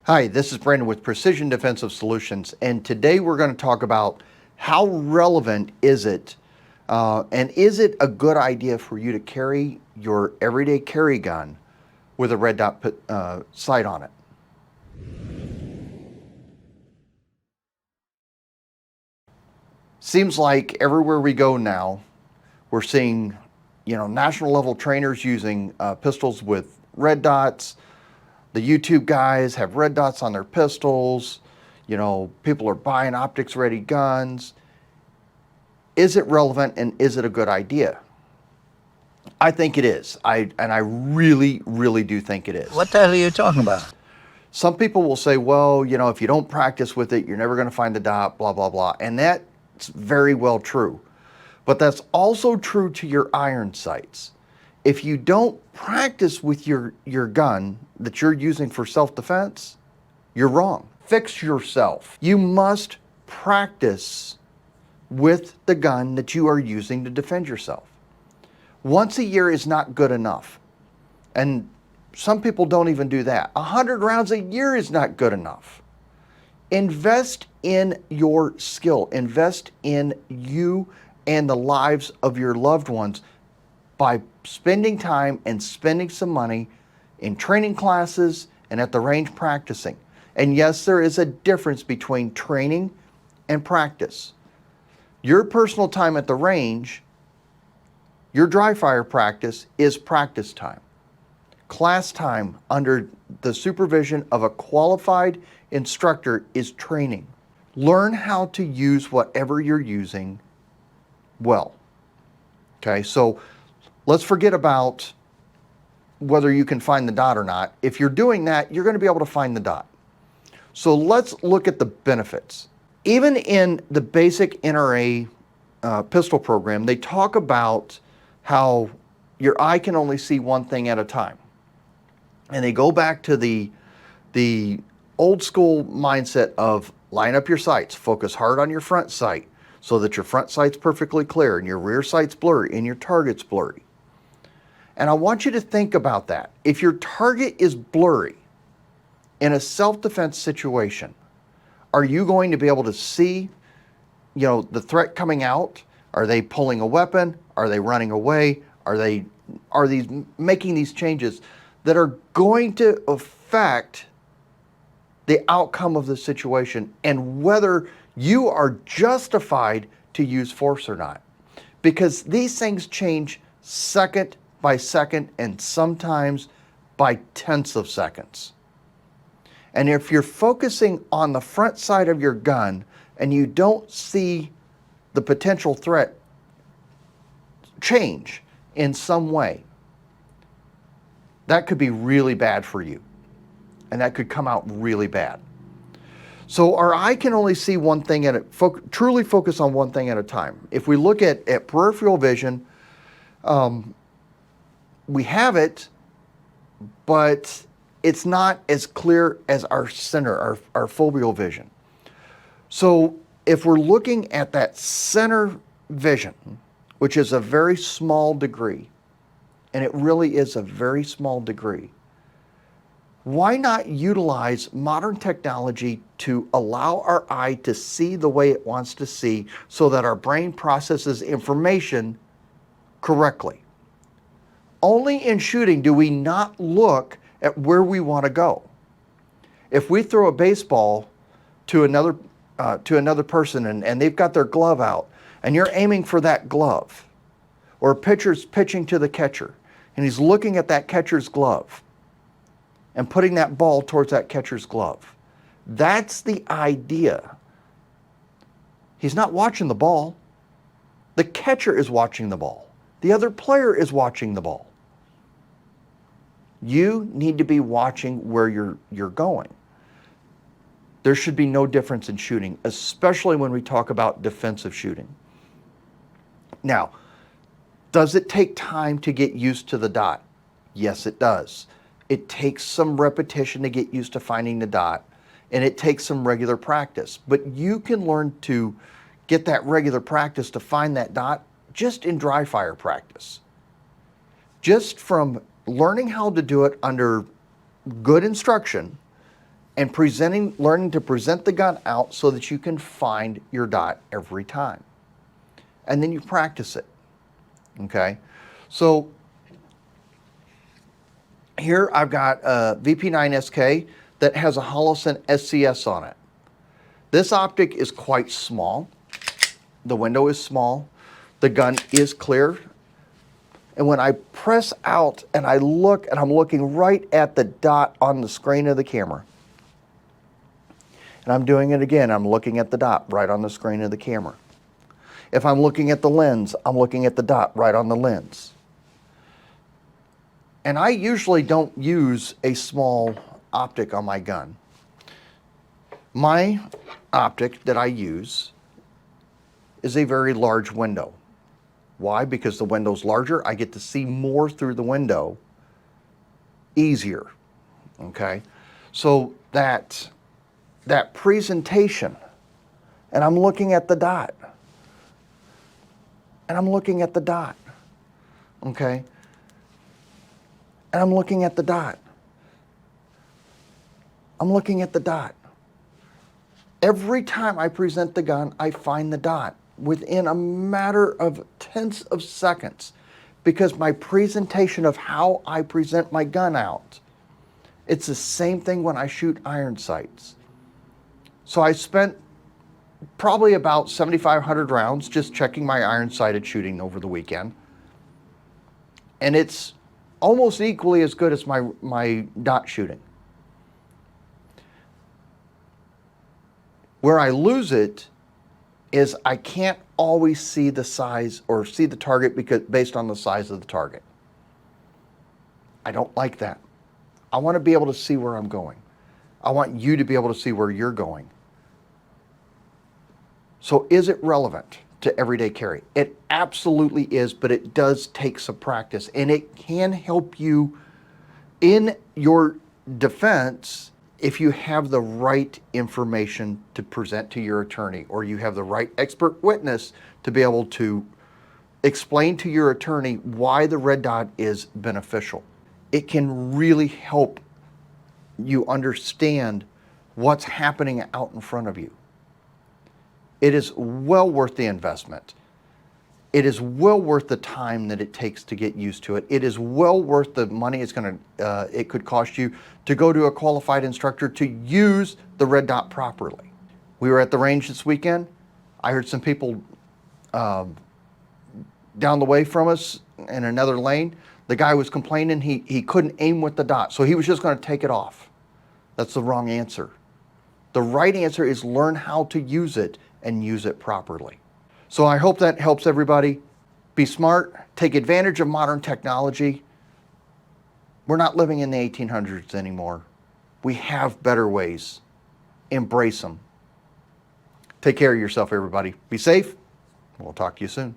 Hi, this is Brandon with Precision Defensive Solutions, and today we're going to talk about how relevant is it, and is it a good idea for you to carry your everyday carry gun with a red dot sight on it? Seems like everywhere we go now, we're seeing, national level trainers using pistols with red dots. The YouTube guys have red dots on their pistols. People are buying optics ready guns. Is it relevant and is it a good idea? I think it is. I really, really do think it is. What the hell are you talking about? Some people will say, well, if you don't practice with it, you're never going to find the dot, blah, blah, blah. And that's very well true. But that's also true to your iron sights. If you don't practice with your gun that you're using for self-defense, you're wrong. Fix yourself. You must practice with the gun that you are using to defend yourself. Once a year is not good enough. And some people don't even do that. 100 rounds a year is not good enough. Invest in your skill. Invest in you and the lives of your loved ones by spending time and spending some money in training classes and at the range practicing. And yes, there is a difference between training and practice. Your personal time at the range, your dry fire practice is practice time. Class time under the supervision of a qualified instructor is training. Learn how to use whatever you're using well. Okay, so let's forget about whether you can find the dot or not. If you're doing that, you're going to be able to find the dot. So let's look at the benefits. Even in the basic NRA pistol program, they talk about how your eye can only see one thing at a time. And they go back to the old school mindset of line up your sights, focus hard on your front sight so that your front sight's perfectly clear and your rear sight's blurry and your target's blurry. And I want you to think about that. If your target is blurry in a self-defense situation, are you going to be able to see, the threat coming out? Are they pulling a weapon? Are they running away? Are these making these changes that are going to affect the outcome of the situation and whether you are justified to use force or not? Because these things change second by second and sometimes by tenths of seconds. And if you're focusing on the front side of your gun and you don't see the potential threat change in some way, that could be really bad for you. And that could come out really bad. So our eye can only see one thing at a truly focus on one thing at a time. If we look at peripheral vision, we have it, but it's not as clear as our center, our foveal vision. So if we're looking at that center vision, which is a very small degree, and it really is a very small degree, why not utilize modern technology to allow our eye to see the way it wants to see so that our brain processes information correctly? Only in shooting do we not look at where we want to go. If we throw a baseball to another person and they've got their glove out and you're aiming for that glove, or a pitcher's pitching to the catcher and he's looking at that catcher's glove and putting that ball towards that catcher's glove, that's the idea. He's not watching the ball. The catcher is watching the ball. The other player is watching the ball. You need to be watching where you're going. There should be no difference in shooting, especially when we talk about defensive shooting. Now, does it take time to get used to the dot? Yes, it does. It takes some repetition to get used to finding the dot, and it takes some regular practice. But you can learn to get that regular practice to find that dot just in dry fire practice. Just from learning how to do it under good instruction and learning to present the gun out so that you can find your dot every time. And then you practice it, okay? So here I've got a VP9SK that has a Holosun SCS on it. This optic is quite small. The window is small. The gun is clear. And when I press out and I look, and I'm looking right at the dot on the screen of the camera. And I'm doing it again. I'm looking at the dot right on the screen of the camera. If I'm looking at the lens, I'm looking at the dot right on the lens. And I usually don't use a small optic on my gun. My optic that I use is a very large window. Why? Because the window's larger. I get to see more through the window easier, okay? So that presentation, and I'm looking at the dot, and I'm looking at the dot, okay? And I'm looking at the dot. I'm looking at the dot. Every time I present the gun, I find the dot within a matter of tenths of seconds, because my presentation of how I present my gun out, it's the same thing when I shoot iron sights. So I spent probably about 7,500 rounds just checking my iron sighted shooting over the weekend. And it's almost equally as good as my dot shooting. Where I lose it is I can't always see the size or see the target based on the size of the target. I don't like that. I want to be able to see where I'm going. I want you to be able to see where you're going. So is it relevant to everyday carry? It absolutely is, but it does take some practice, and it can help you in your defense if you have the right information to present to your attorney, or you have the right expert witness to be able to explain to your attorney why the red dot is beneficial. It can really help you understand what's happening out in front of you. It is well worth the investment. It is well worth the time that it takes to get used to it. It is well worth the money it could cost you to go to a qualified instructor to use the red dot properly. We were at the range this weekend. I heard some people down the way from us in another lane. The guy was complaining he couldn't aim with the dot, so he was just going to take it off. That's the wrong answer. The right answer is learn how to use it and use it properly. So I hope that helps everybody. Be smart, take advantage of modern technology. We're not living in the 1800s anymore. We have better ways. Embrace them. Take care of yourself, everybody. Be safe. We'll talk to you soon.